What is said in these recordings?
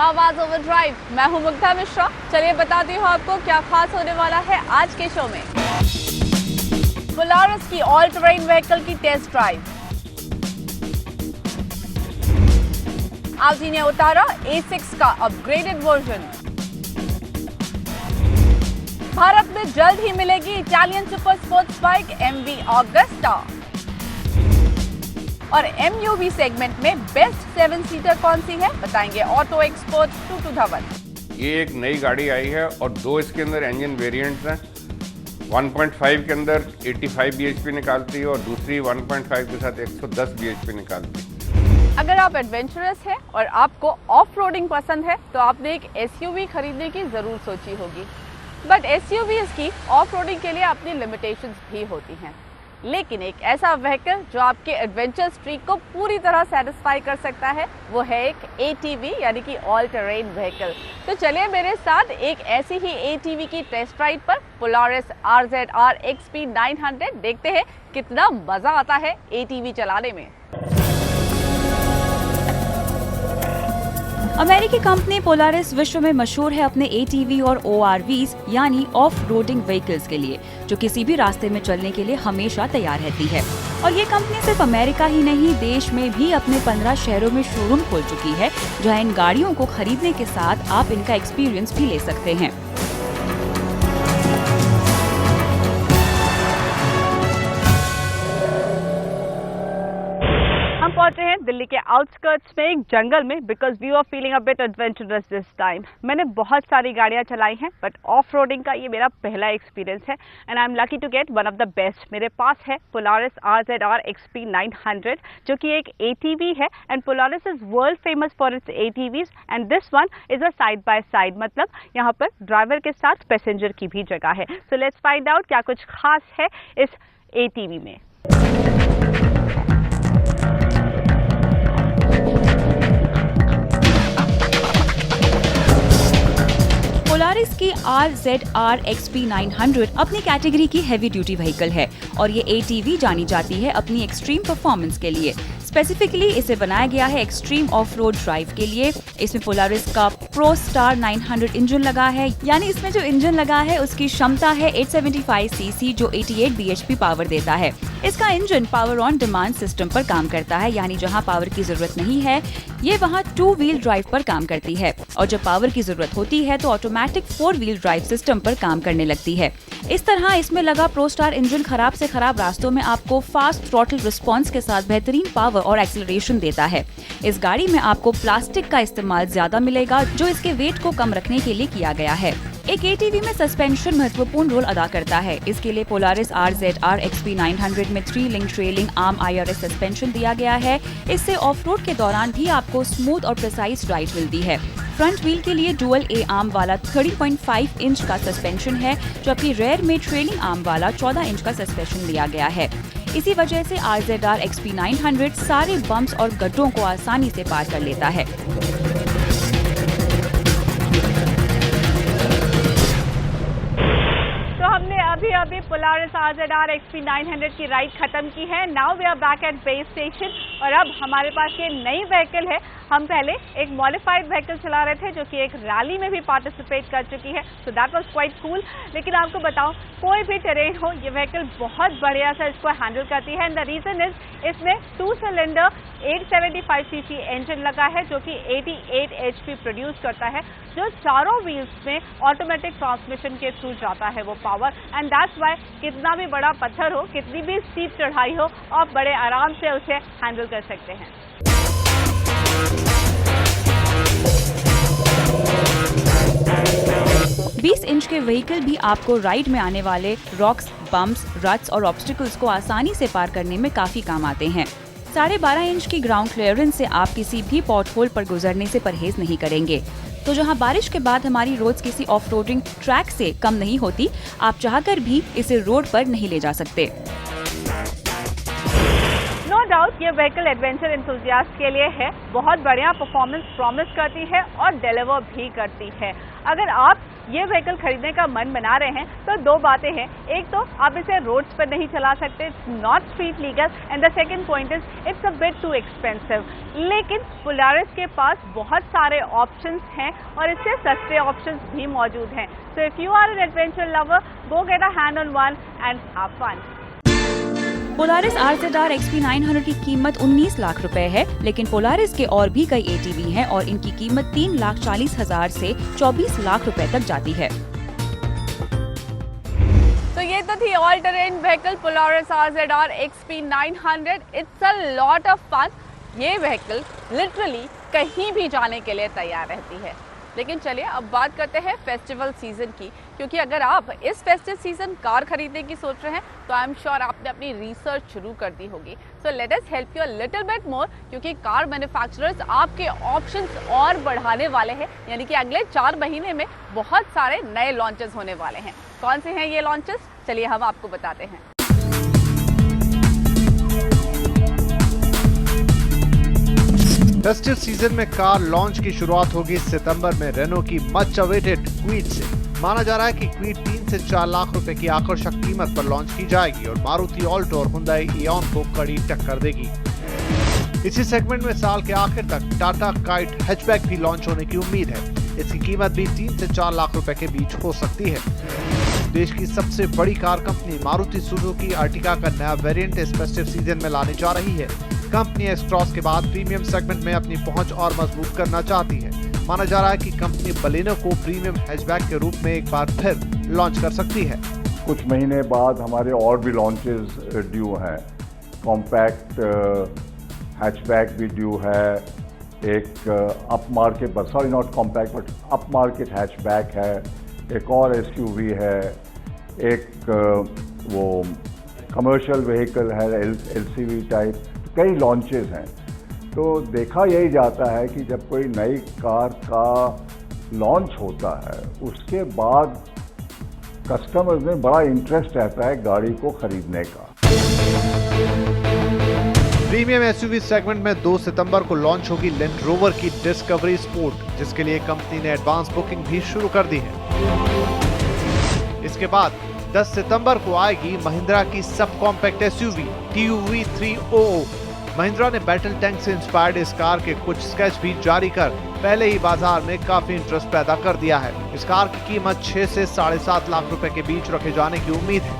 आवाज ओवरड्राइव। मैं हूं मुग्धा मिश्रा। चलिए बताती हूं आपको क्या खास होने वाला है आज के शो में। पोलारिस की ऑल टेरेन व्हीकल की टेस्ट ड्राइव। ऑडी ने उतारा A6 का अपग्रेडेड वर्जन। भारत में जल्द ही मिलेगी Italian super sports bike MV Agusta. और MUV सेगमेंट में बेस्ट 7 सीटर कौन सी है बताएंगे ऑटो एक्सपर्ट टूटू धवन। ये एक नई गाड़ी आई है और दो इसके अंदर इंजन वेरिएंट्स हैं। 1.5 के अंदर 85 bhp निकालती है और दूसरी 1.5 के साथ 110 bhp निकालती है। अगर आप एडवेंचरस हैं और आपको ऑफ रोडिंग पसंद है तो आपने एक SUV खरीदने की जरूर सोची होगी। बट SUVs की ऑफ रोडिंग के लिए अपनी लिमिटेशंस भी होती हैं, लेकिन एक ऐसा व्हीकल जो आपके एडवेंचर स्ट्रीक को पूरी तरह सेटिस्फाई कर सकता है वो है एक ATV यानी कि ऑल टेरेन व्हीकल। तो चलिए मेरे साथ एक ऐसी ही ATV की टेस्ट राइड पर पोलारिस RZR XP 900 देखते हैं कितना मजा आता है ATV चलाने में। अमेरिकी कंपनी पोलारिस विश्व में मशहूर है अपने ATV और ORVs यानी ऑफ रोडिंग व्हीकल्स के लिए, जो किसी भी रास्ते में चलने के लिए हमेशा तैयार रहती है। और ये कंपनी सिर्फ अमेरिका ही नहीं, देश में भी अपने 15 शहरों में शोरूम खोल चुकी है, जहां इन गाड़ियों को खरीदने के साथ आप इनका एक्सपीरियंस भी ले सकते हैं। हम पहुंचे हैं दिल्ली के आउटस्कर्ट्स में एक जंगल में because we are feeling a bit adventurous this time. मैंने बहुत सारी गाड़ियां चलाई हैं बट ऑफ रोडिंग का ये मेरा पहला एक्सपीरियंस है and I am lucky to get one of the best. मेरे पास है पोलारिस RZR XP 900 जो कि एक ATV है and Polaris is world famous for its ATVs and this one is a side by side, मतलब यहाँ पर ड्राइवर के साथ पैसेंजर की भी जगह है। सो लेट्स फाइंड आउट क्या कुछ खास है इस ATV में। पोलारिस की RZR XP 900 अपनी कैटेगरी की हैवी ड्यूटी व्हीकल है और ये ATV जानी जाती है अपनी एक्सट्रीम परफॉर्मेंस के लिए। स्पेसिफिकली इसे बनाया गया है एक्सट्रीम ऑफ रोड ड्राइव के लिए। इसमें पोलारिस का ProStar 900 इंजन लगा है, यानी इसमें जो इंजन लगा है उसकी क्षमता है 875 cc जो 88 bhp पावर देता है। इसका engine power on demand system पर काम करता है, यानी जहां पावर की जरूरत नहीं है ये वहां 2 व्हील ड्राइव पर काम करती है और जब पावर की जरूरत होती है तो ऑटोमेटिक 4 व्हील ड्राइव सिस्टम पर काम करने लगती है। इस तरह इसमें लगा ProStar इंजन खराब से खराब रास्तों में आपको फास्ट थ्रॉटल रिस्पॉन्स के साथ बेहतरीन पावर और एक्सेलरेशन देता है। इस गाड़ी में आपको प्लास्टिक का इस्तेमाल ज्यादा मिलेगा जो इसके वेट को कम रखने के लिए किया गया है। एक ATV में सस्पेंशन महत्वपूर्ण रोल अदा करता है। इसके लिए पोलारिस RZR XP 900 में 3 link trailing arm IRS suspension दिया गया है। इससे ऑफ रोड के दौरान भी आपको स्मूथ और प्रिसाइज राइड मिलती है। फ्रंट व्हील के लिए डुअल A आर्म वाला 30.5 इंच का सस्पेंशन है, जबकि रेयर में ट्रेलिंग आर्म वाला 14 इंच का सस्पेंशन दिया गया है। इसी वजह से RZR XP 900 सारे बम्प्स और गड्ढों को आसानी से पार कर लेता है। हमने अभी पोलारिस RZR XP 900 की राइड खत्म की है। Now we are back at base station और अब हमारे पास ये नई व्हीकल है। हम पहले एक मॉडिफाइड व्हीकल चला रहे थे जो कि एक रैली में भी पार्टिसिपेट कर चुकी है, so that was quite cool. लेकिन आपको बताऊं, कोई भी टेरेन हो ये व्हीकल बहुत बढ़िया से इसको हैंडल करती है एंड द रीजन इज इसमें 2 सिलेंडर 875 cc इंजन लगा है जो कि 88 HP प्रोड्यूस करता है, जो चारों व्हील्स में ऑटोमेटिक ट्रांसमिशन के थ्रू जाता है वो पावर एंड दैट्स व्हाई कितना भी बड़ा पत्थर हो, कितनी भी स्टीप चढ़ाई हो, आप बड़े आराम से उसे हैंडल कर सकते हैं। बीस इंच के व्हीकल भी आपको राइड में आने वाले रॉक्स, बम्प्स, रट्स और ऑब्स्टिकल्स को आसानी से पार करने में काफी काम आते हैं। 12.5 इंच की ग्राउंड क्लियरेंस से आप किसी भी पॉट होल पर गुजरने से परहेज नहीं करेंगे। तो जहां बारिश के बाद हमारी रोड्स किसी ऑफ रोडिंग ट्रैक से कम नहीं होती, आप चाहकर भी इसे रोड पर नहीं ले जा सकते। नो डाउट ये व्हीकल एडवेंचर एंथुसियास्ट के लिए है। बहुत बढ़िया परफॉर्मेंस प्रॉमिस करती है और डिलीवर भी करती है। अगर आप ये व्हीकल खरीदने का मन बना रहे हैं तो दो बातें हैं। एक तो आप इसे रोड्स पर नहीं चला सकते, it's not street legal, and the second point is it's a bit too expensive. लेकिन पोलारिस के पास बहुत सारे ऑप्शंस हैं और इससे सस्ते ऑप्शंस भी मौजूद हैं। So if you are an adventure lover, go get a hand on one and have fun. Polaris RZR XP 900 की कीमत 19 लाख रुपए है, लेकिन पोलारिस के और भी कई ATV हैं और इनकी कीमत 3,40,000 से 24 लाख रुपए तक जाती है। तो ये तो थी all terrain vehicle Polaris RZR XP 900। It's a lot of fun. ये व्हीकल लिटरली कहीं भी जाने के लिए तैयार रहती है। लेकिन चलिए अब बात करते हैं फेस्टिवल सीजन की, क्योंकि अगर आप इस फेस्टिव सीजन कार खरीदने की सोच रहे हैं तो आई एम श्योर आपने अपनी रिसर्च शुरू कर दी होगी। So let us help you a little bit more, क्योंकि कार मैन्युफैक्चरर्स आपके ऑप्शंस और बढ़ाने वाले हैं। यानी कि अगले 4 महीने में बहुत सारे नए लॉन्चेस होने वाले हैं। कौन से हैं ये लॉन्चेस, चलिए हम आपको बताते हैं। फेस्टिव सीजन में कार लॉन्च की शुरुआत होगी सितंबर में रेनो की मच अवेटेड क्वीड से। माना जा रहा है कि क्वीड 3 से 4 लाख रुपए की आकर्षक कीमत पर लॉन्च की जाएगी और मारुति ऑल्टो और हुंडई इओन को कड़ी टक्कर देगी। इसी सेगमेंट में साल के आखिर तक टाटा काइट हैचबैक भी लॉन्च होने की उम्मीद है। इसकी कीमत भी 3 से 4 लाख रुपए के बीच हो सकती है। देश की सबसे बड़ी car company Maruti Suzuki Ertiga का नया वेरिएंट इस फेस्टिव सीजन में लाने जा रही है। कंपनी एक्स क्रॉस के बाद प्रीमियम सेगमेंट में अपनी पहुंच और मजबूत करना चाहती है। माना जा रहा है कि कंपनी बलेनो को प्रीमियम हैचबैक के रूप में एक बार फिर लॉन्च कर सकती है। कुछ महीने बाद हमारे और भी लॉन्चेस ड्यू हैं। कॉम्पैक्ट हैचबैक भी ड्यू है, एक अप मार्केट पर, sorry not compact but up market hatchback है, एक और SUV है, एक वो कमर्शियल व्हीकल है LCV टाइप। कई लॉन्चेस हैं। तो देखा यही जाता है कि जब कोई नई कार का लॉन्च होता है उसके बाद कस्टमर्स में बड़ा इंटरेस्ट रहता है गाड़ी को खरीदने का। प्रीमियम SUV सेगमेंट में 2 सितंबर को लॉन्च होगी लैंड रोवर की डिस्कवरी स्पोर्ट, जिसके लिए कंपनी ने एडवांस बुकिंग भी शुरू कर दी है। इसके बाद 10 सितंबर को आएगी महिंद्रा की sub compact SUV TUV 300। Mahindra ने बैटल टैंक से इंस्पायर्ड इस कार के कुछ स्केच भी जारी कर पहले ही बाजार में काफी इंटरेस्ट पैदा कर दिया है। इस कार की कीमत 6 से 7.5 लाख रुपए के बीच रखे जाने की उम्मीद है।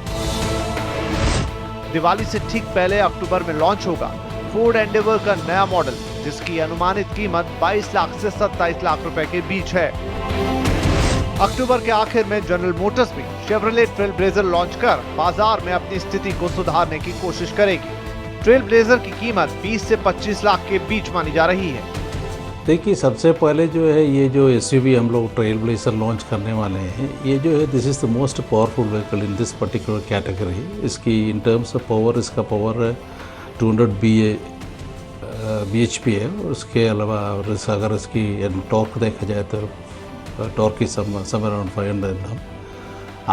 दिवाली से ठीक पहले अक्टूबर में लॉन्च होगा फोर्ड एंडेवर का नया मॉडल, जिसकी अनुमानित कीमत 22 लाख से 27 लाख रुपए के बीच है। अक्टूबर के आखिर में जनरल मोटर्स भी शेवरले ट्रेल ब्लेजर लॉन्च कर बाजार में अपनी स्थिति को सुधारने की कोशिश करेगी। ट्रेल ब्लेजर की कीमत 20 से 25 लाख के बीच मानी जा रही है। देखिए, सबसे पहले जो है ये जो SUV हम लोग ट्रेल ब्लेजर लॉन्च करने वाले हैं, ये जो है this is the most powerful vehicle in this particular category. इसकी इन टर्म्स ऑफ पावर, इसका पावर 200 bhp है। और उसके अलावा अगर इसकी टॉर्क देखा जाए तो torque is somewhere around 500 Nm.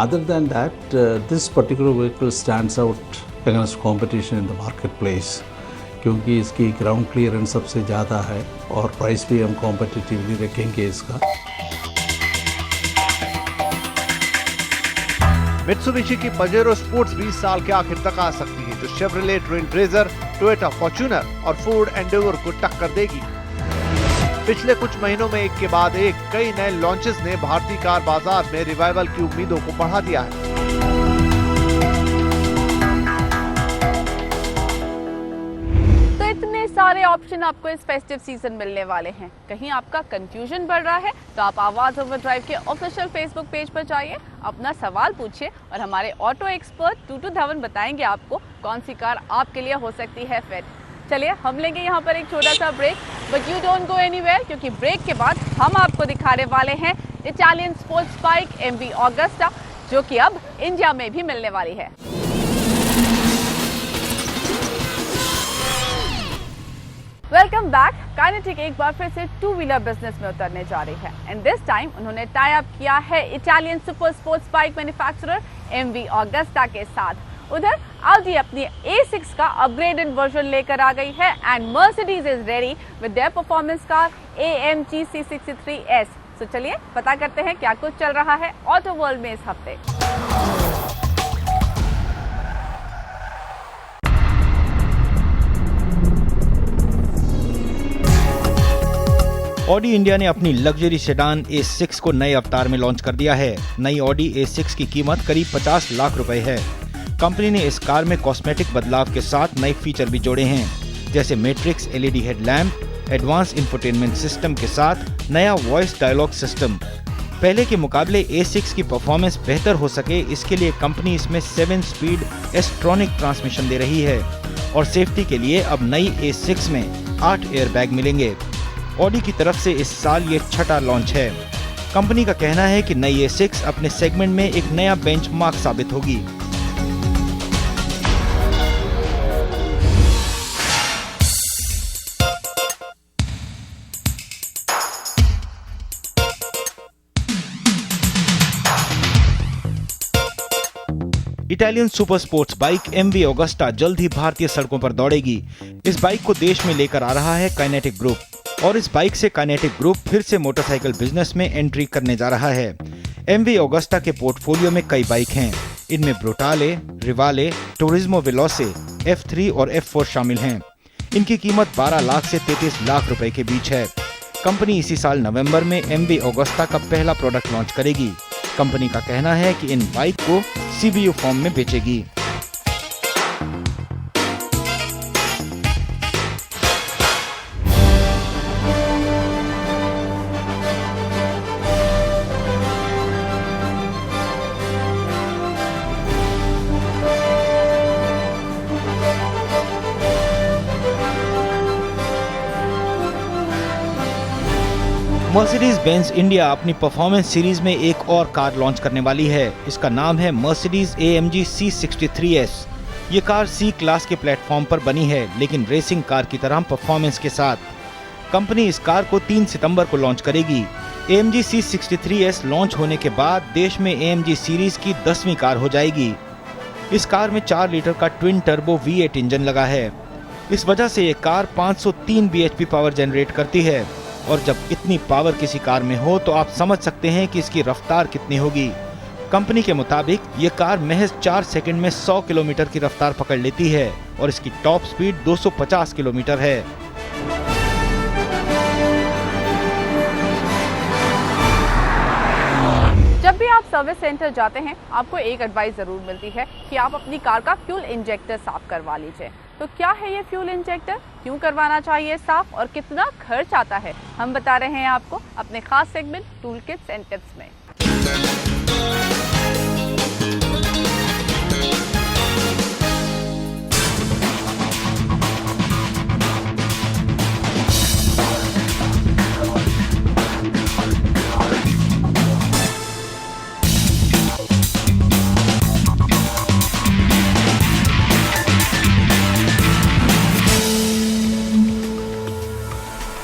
Other than that, this particular vehicle stands out against competition in the marketplace, क्योंकि इसकी ग्राउंड क्लियरेंस सबसे ज़्यादा है और प्राइस भी हम कॉम्पिटिटिवली रखेंगे इसका। मित्सुबिशी की पजेरो स्पोर्ट्स भी साल के आखिर तक आ सकती है, जो Chevrolet trail blazer, Toyota Fortuner और फोर्ड एंडेवर को टक्कर देगी। पिछले कुछ महीनों में एक के बाद एक कई नए लॉन्चेस ने भारतीय कार बाजार में रिवाइवल की उम्मीदों को बढ़ा दिया है। तो इतने सारे ऑप्शन आपको इस फेस्टिव सीजन मिलने वाले हैं। कहीं आपका कंफ्यूजन बढ़ रहा है तो आप आवाज ओवरड्राइव के ऑफिशियल फेसबुक पेज पर जाइए, अपना सवाल पूछिए और हमारे ऑटो एक्सपर्ट टूटू धवन बताएंगे आपको कौन सी कार आपके लिए हो सकती है फिट। चलिए हम लेंगे यहाँ पर एक छोटा सा break, but you don't go anywhere, क्योंकि ब्रेक के बाद हम आपको दिखाने वाले हैं Italian sports bike MV Agusta, जो कि अब इंडिया में भी मिलने वाली है। Welcome back. काइनेटिक एक बार फिर से 2 व्हीलर बिजनेस में उतरने जा रही है एंड दिस टाइम उन्होंने टाई अप किया है Italian super sports bike manufacturer MV Agusta के साथ। उधर Audi अपनी A6 का अपग्रेडेड वर्जन लेकर आ गई है and Mercedes is ready with their performance car AMG C63S। तो चलिए पता करते हैं क्या कुछ चल रहा है ऑटो वर्ल्ड में इस हफ्ते। ऑडी इंडिया ने अपनी लग्जरी सेडान A6 को नए अवतार में लॉन्च कर दिया है। नई ऑडी A6 की कीमत करीब 50 लाख रुपए है। कंपनी ने इस कार में कॉस्मेटिक बदलाव के साथ नए फीचर भी जोड़े हैं, जैसे matrix LED headlamp, advance infotainment system के साथ नया वॉइस डायलॉग सिस्टम। पहले के मुकाबले A6 की परफॉर्मेंस बेहतर हो सके, इसके लिए कंपनी इसमें 7 स्पीड एस्ट्रॉनिक ट्रांसमिशन दे रही है और सेफ्टी के लिए अब नई A6 में 8 एयरबैग मिलेंगे। ऑडी की तरफ से इस साल ये छठा लॉन्च है। कंपनी का कहना है कि नई A6 अपने सेगमेंट में एक नया बेंचमार्क साबित होगी। Italian super sports bike MV Agusta जल्द ही भारतीय सड़कों पर दौड़ेगी। इस बाइक को देश में लेकर आ रहा है काइनेटिक ग्रुप और इस बाइक से काइनेटिक ग्रुप फिर से मोटरसाइकिल बिजनेस में एंट्री करने जा रहा है। MV ऑगस्टा के पोर्टफोलियो में कई बाइक हैं। इनमें ब्रूटाले, रिवाले, टूरिज्मो वेलोसे, F3 और F4 शामिल हैं। इनकी कीमत 12 लाख से 33 लाख रुपए के बीच है। कंपनी इसी साल नवंबर में MV ऑगस्टा का पहला प्रोडक्ट लॉन्च करेगी। कंपनी का कहना है कि इन बाइक को CBU फॉर्म में बेचेगी। मर्सिडीज बेंज इंडिया अपनी परफॉर्मेंस सीरीज में एक और कार लॉन्च करने वाली है। इसका नाम है मर्सिडीज AMG C63S। ये कार C क्लास के प्लेटफॉर्म पर बनी है, लेकिन रेसिंग कार की तरह परफॉर्मेंस के साथ। कंपनी इस कार को 3 सितंबर को लॉन्च करेगी। AMG C63S लॉन्च होने के बाद देश में AMG सीरीज की 10वीं कार हो जाएगी। इस कार में 4 लीटर का ट्विन टर्बो V8 इंजन लगा है। इस वजह से ये कार 503 bhp पावर जनरेट करती है और जब इतनी पावर किसी कार में हो तो आप समझ सकते हैं कि इसकी रफ्तार कितनी होगी। कंपनी के मुताबिक ये कार महज 4 सेकंड में 100 किलोमीटर की रफ्तार पकड़ लेती है और इसकी टॉप स्पीड 250 किलोमीटर है। जब भी आप सर्विस सेंटर जाते हैं, आपको एक एडवाइस जरूर मिलती है कि आप अपनी कार का फ्यूल इंजेक्टर साफ करवा लीजिए। तो क्या है ये फ्यूल इंजेक्टर, क्यों करवाना चाहिए साफ और कितना खर्च आता है, हम बता रहे हैं आपको अपने खास segment tool Kitts and tips में।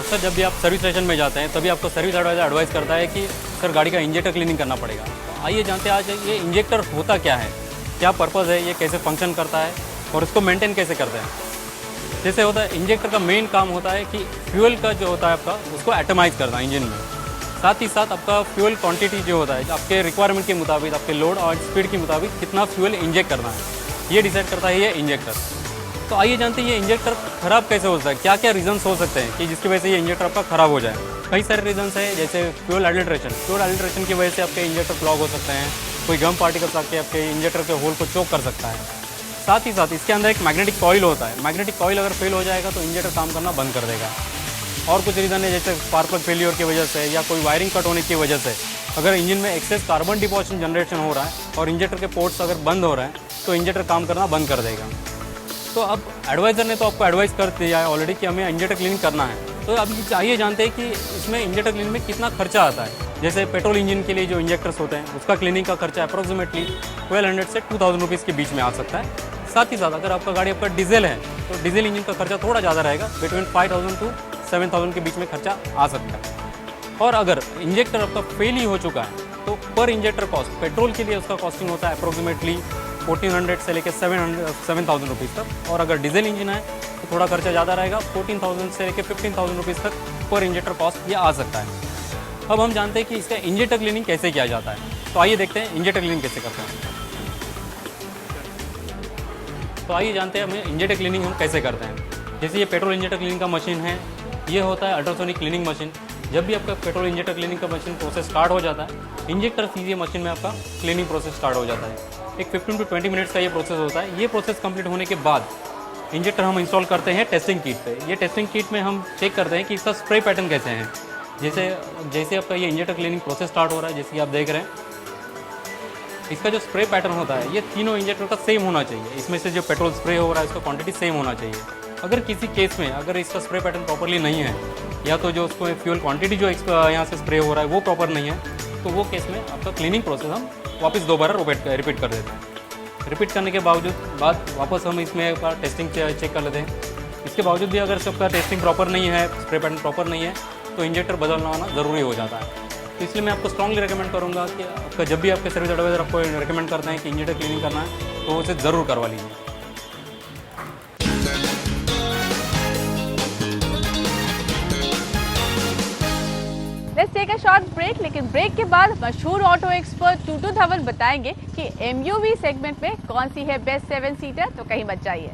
सर, जब भी आप सर्विस स्टेशन में जाते हैं तभी आपको सर्विस एडवाइजर एडवाइस करता है कि सर गाड़ी का इंजेक्टर क्लीनिंग करना पड़ेगा। तो आइए जानते हैं आज ये इंजेक्टर होता क्या है, क्या पर्पज़ है, ये कैसे फंक्शन करता है और इसको मेंटेन कैसे करते हैं। जैसे होता है इंजेक्टर का मेन काम होता है कि फ्यूल का जो होता है आपका उसको एटमाइज करना इंजन में। साथ ही साथ आपका फ्यूल क्वांटिटी जो होता है आपके रिक्वायरमेंट के मुताबिक, आपके लोड और स्पीड के मुताबिक कितना फ्यूल इंजेक्ट करना है, ये डिसाइड करता है ये इंजेक्टर। तो आइए जानते हैं ये इंजेक्टर ख़राब कैसे हो सकता है, क्या क्या रीजंस हो सकते हैं कि जिसकी वजह से ये इंजेक्टर आपका ख़राब हो जाए। कई सारे रीजंस है, जैसे फ्यूल एडल्ट्रेशन की वजह से आपके इंजेक्टर क्लॉग हो सकते हैं, कोई गम पार्टिकल्स आपके इंजेक्टर के होल को चोक कर सकता है। साथ ही साथ इसके अंदर एक मैग्नेटिक कॉइल होता है, मैग्नेटिक कॉइल अगर फेल हो जाएगा तो इंजेक्टर काम करना बंद कर देगा। और कुछ रीज़न है, जैसे स्पार्क प्लग फेलियर की वजह से या कोई वायरिंग कट होने की वजह से अगर इंजन में एक्सेस कार्बन डिपोजिशन जनरेशन हो रहा है और इंजेक्टर के पोर्ट्स अगर बंद हो रहे हैं तो इंजेक्टर काम करना बंद कर देगा। तो अब एडवाइज़र ने तो आपको एडवाइस कर दिया है ऑलरेडी कि हमें इंजेक्टर क्लीनिंग करना है। तो अब चाहिए जानते हैं कि इसमें इंजेक्टर क्लीनिंग में कितना खर्चा आता है। जैसे पेट्रोल इंजन के लिए जो इंजेक्टर्स होते हैं उसका क्लीनिंग का खर्चा अप्रॉक्सीमेटली 1200 से 2000 रुपीज़ के बीच में आ सकता है। साथ ही साथ अगर आपका गाड़ी आपका डीजल है तो डीजल इंजन का खर्चा थोड़ा ज़्यादा रहेगा, बिटवीन 5000 टू 7000 के बीच में खर्चा आ सकता है। और अगर इंजेक्टर आपका फेल ही हो चुका है तो पर इंजेक्टर कॉस्ट पेट्रोल के लिए उसका कॉस्टिंग होता है अप्रॉक्सीमेटली 1400 से लेकर 7000 रुपीज़ तक। और अगर डीजल इंजन है तो थोड़ा खर्चा ज़्यादा रहेगा, 14000 से लेकर 15000 रुपीज़ तक पर इंजेक्टर कॉस्ट ये आ सकता है। अब हम जानते हैं कि इसका इंजेक्टर क्लीनिंग कैसे किया जाता है। तो आइए देखते हैं इंजेक्टर क्लीनिंग कैसे करते हैं। तो आइए जानते हैं हमें इंजेक्टर क्लीनिंग हम कैसे करते हैं। जैसे ये पेट्रोल इंजेक्टर क्लीनिंग का मशीन है, ये होता है अल्ट्रासोनिक क्लीनिंग मशीन। जब भी आपका पेट्रोल इंजेक्टर क्लीनिंग का मशीन प्रोसेस स्टार्ट हो जाता है, इंजेक्टर सीधे मशीन में आपका क्लीनिंग प्रोसेस स्टार्ट हो जाता है। एक 15 to 20 मिनट्स का ये प्रोसेस होता है। ये प्रोसेस कंप्लीट होने के बाद इंजेक्टर हम इंस्टॉल करते हैं टेस्टिंग किट पे। ये टेस्टिंग किट में हम चेक करते हैं कि इसका स्प्रे पैटर्न कैसे हैं। जैसे आपका ये इंजेक्टर क्लीनिंग प्रोसेस स्टार्ट हो रहा है, जैसे कि आप देख रहे हैं, इसका जो स्प्रे पैटर्न होता है ये तीनों इंजेक्टर का सेम होना चाहिए। इसमें से जो पेट्रोल स्प्रे हो रहा है इसका क्वांटिटी सेम होना चाहिए। अगर किसी केस में अगर इसका स्प्रे पैटर्न प्रॉपरली नहीं है, या तो जो उसको फ्यूल क्वांटिटी जो यहाँ से स्प्रे हो रहा है वो प्रॉपर नहीं है, तो वो केस में आपका क्लीनिंग प्रोसेस हम वापस दोबारा रिपीट कर देते हैं। रिपीट करने के बाद वापस हम इसमें एक बार टेस्टिंग चेक कर लेते हैं। इसके बावजूद भी अगर सबका टेस्टिंग प्रॉपर नहीं है, स्प्रे पैटर्न प्रॉपर नहीं है, तो इंजेक्टर बदलना होना ज़रूरी हो जाता है। तो इसलिए मैं आपको स्ट्रांगली रिकमेंड करूँगा कि आपका जब भी आपके सर्विस एडवाइजर आपको रिकमेंड करते हैं कि इंजेक्टर क्लीनिंग करना है, तो उसे ज़रूर करवा लीजिए। Let's take a short break, लेकिन ब्रेक के बाद मशहूर ऑटो एक्सपर्ट टूटू धवन बताएंगे कि MUV सेगमेंट में कौन सी है बेस्ट 7 सीटर। तो कहीं मत जाइए।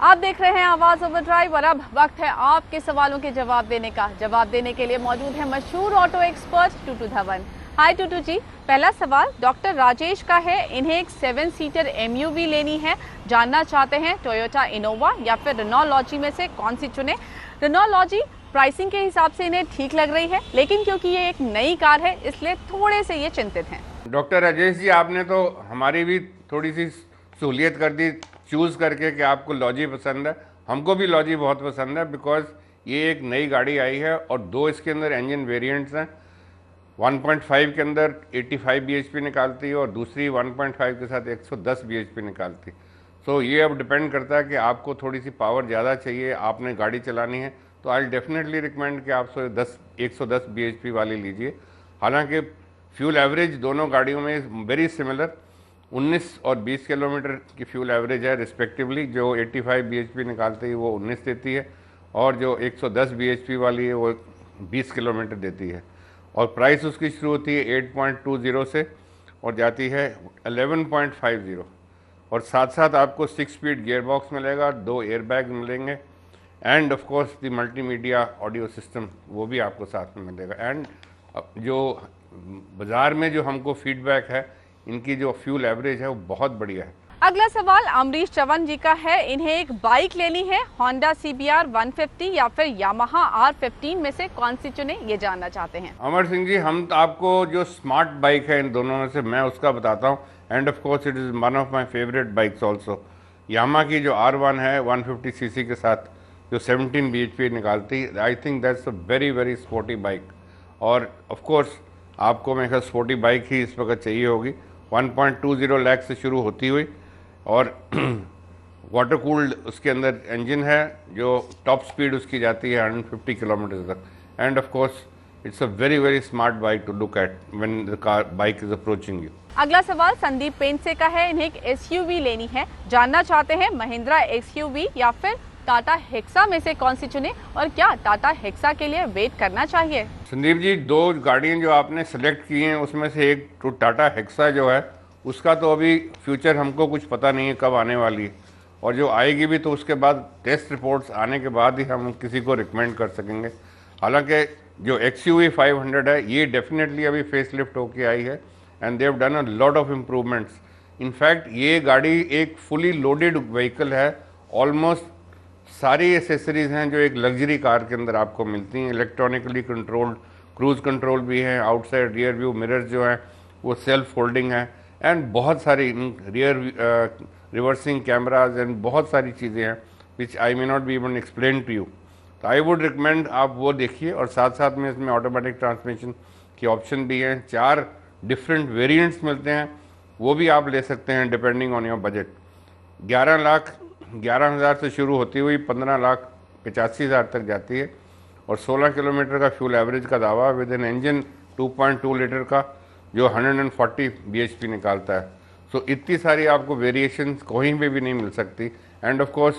आप देख रहे हैं आवाज ओवरड्राइव और अब वक्त है आपके सवालों के जवाब देने का। जवाब देने के लिए मौजूद है मशहूर ऑटो एक्सपर्ट टूटू धवन। हाय टूटू जी, पहला सवाल डॉक्टर राजेश का है। इन्हें एक 7 सीटर MUV लेनी है, जानना चाहते हैं टोयोटा इनोवा या फिर रेनॉल्ट लॉजी में से कौन सी चुने। रेनॉल्ट लॉजी प्राइसिंग के हिसाब से इन्हें ठीक लग रही है, लेकिन क्योंकि ये एक नई कार है इसलिए थोड़े से ये चिंतित हैं। डॉक्टर राजेश जी, आपने तो हमारी भी थोड़ी सी सहूलियत कर दी चूज़ करके कि आपको लॉजी पसंद है। हमको भी लॉजी बहुत पसंद है, बिकॉज ये एक नई गाड़ी आई है और 2 इसके अंदर इंजन वेरिएंट्स हैं। 1.5 के अंदर 85 bhp निकालती है और दूसरी 1.5 के साथ 110 bhp निकालती। सो ये अब डिपेंड करता है कि आपको थोड़ी सी पावर ज़्यादा चाहिए, आपने गाड़ी चलानी है, तो आई डेफिनेटली रिकमेंड कि आप 110 bhp वाली लीजिए। हालांकि फ्यूल एवरेज दोनों गाड़ियों में वेरी सिमिलर, 19 और 20 किलोमीटर की फ्यूल एवरेज है रिस्पेक्टिवली। जो 85 bhp निकालती है वो 19 देती है और जो 110 bhp वाली है वो 20 किलोमीटर देती है। और प्राइस उसकी शुरू होती है 8.20 से और जाती है 11.50। और साथ साथ आपको 6 स्पीड गियर बॉक्स मिलेगा, 2 एयरबैग मिलेंगे and of course the multimedia audio system वो भी आपको साथ में मिलेगा। एंड जो बाज़ार में जो हमको फीडबैक है, इनकी जो फ्यूल एवरेज है वो बहुत बढ़िया है। अगला सवाल अमरीश चवन जी का है। इन्हें एक बाइक लेनी है, होंडा CBR 150 या फिर यामाहा R15 में से कौन सी चुने, ये जानना चाहते हैं। अमर सिंह जी, हम आपको जो स्मार्ट बाइक है इन दोनों में से मैं उसका बताता हूँ। And of course it is one of my favourite bikes also. Yamaha की जो R1 है 150 cc के साथ जो 17 bhp निकालती, I think that's a very very sporty bike. और ऑफ कोर्स आपको मेरे ख्याल स्पोर्टी बाइक ही इस वक्त चाहिए होगी। 1.20 लाख से शुरू होती हुई और वाटर कूल्ड उसके अंदर इंजन है, जो टॉप स्पीड उसकी जाती है 150 किलोमीटर तक। End of course it's a very very smart bike to look at when the car bike is approaching you. अगला सवाल संदीप पेंसे का है। इन्हें एक SUV लेनी है, जानना चाहते हैं महिंद्रा XUV या फिर टाटा हेक्सा में से कौन सी चुने और क्या टाटा हेक्सा के लिए वेट करना चाहिए। संदीप जी, 2 गाड़ियाँ जो आपने सेलेक्ट की हैं उसमें से एक तो टाटा हेक्सा जो है उसका तो अभी फ्यूचर हमको कुछ पता नहीं है कब आने वाली है, और जो आएगी भी तो उसके बाद टेस्ट रिपोर्ट्स आने के बाद ही हम किसी को रिकमेंड कर सकेंगे। हालांकि जो XUV 500 है ये डेफिनेटली अभी फेस लिफ्ट होके आई है and they have done a lot of improvements. In fact ये गाड़ी एक फुली लोडेड व्हीकल है, ऑलमोस्ट सारी एसेसरीज हैं जो एक लग्जरी कार के अंदर आपको मिलती हैं। इलेक्ट्रॉनिकली कंट्रोल्ड क्रूज कंट्रोल भी है, आउटसाइड रियर व्यू मिरर्स जो हैं वो सेल्फ फोल्डिंग है एंड बहुत सारी रियर रिवर्सिंग कैमराज एंड बहुत सारी चीज़ें हैं which I may not be able explain to you. तो आई वुड रिकमेंड आप वो देखिए। और साथ साथ में इसमें ऑटोमेटिक ट्रांसमिशन की ऑप्शन भी हैं, 4 डिफरेंट वेरिएंट्स मिलते हैं, वो भी आप ले सकते हैं डिपेंडिंग ऑन योर बजट। 11,11,000 से शुरू होती हुई 15,85,000 तक जाती है और 16 किलोमीटर का फ्यूल एवरेज का दावा विद एन इंजन 2.2 लीटर का जो 140 bhp निकालता है। सो इतनी सारी आपको वेरिएशंस कहीं पे भी नहीं मिल सकती। एंड ऑफ कोर्स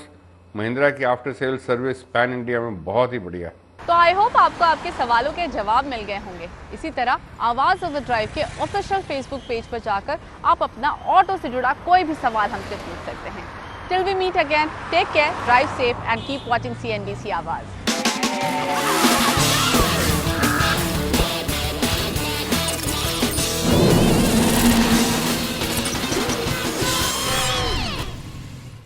महिंद्रा की after sale service pan India में बहुत ही बढ़िया है। तो आई होप आपको आपके सवालों के जवाब मिल गए होंगे। इसी तरह आवाज ओवरड्राइव के ऑफिशियल फेसबुक पेज पर जाकर आप अपना ऑटो से जुड़ा कोई भी सवाल हमसे पूछ सकते हैं। Till we meet again, take care, drive safe and keep watching CNBC आवाज।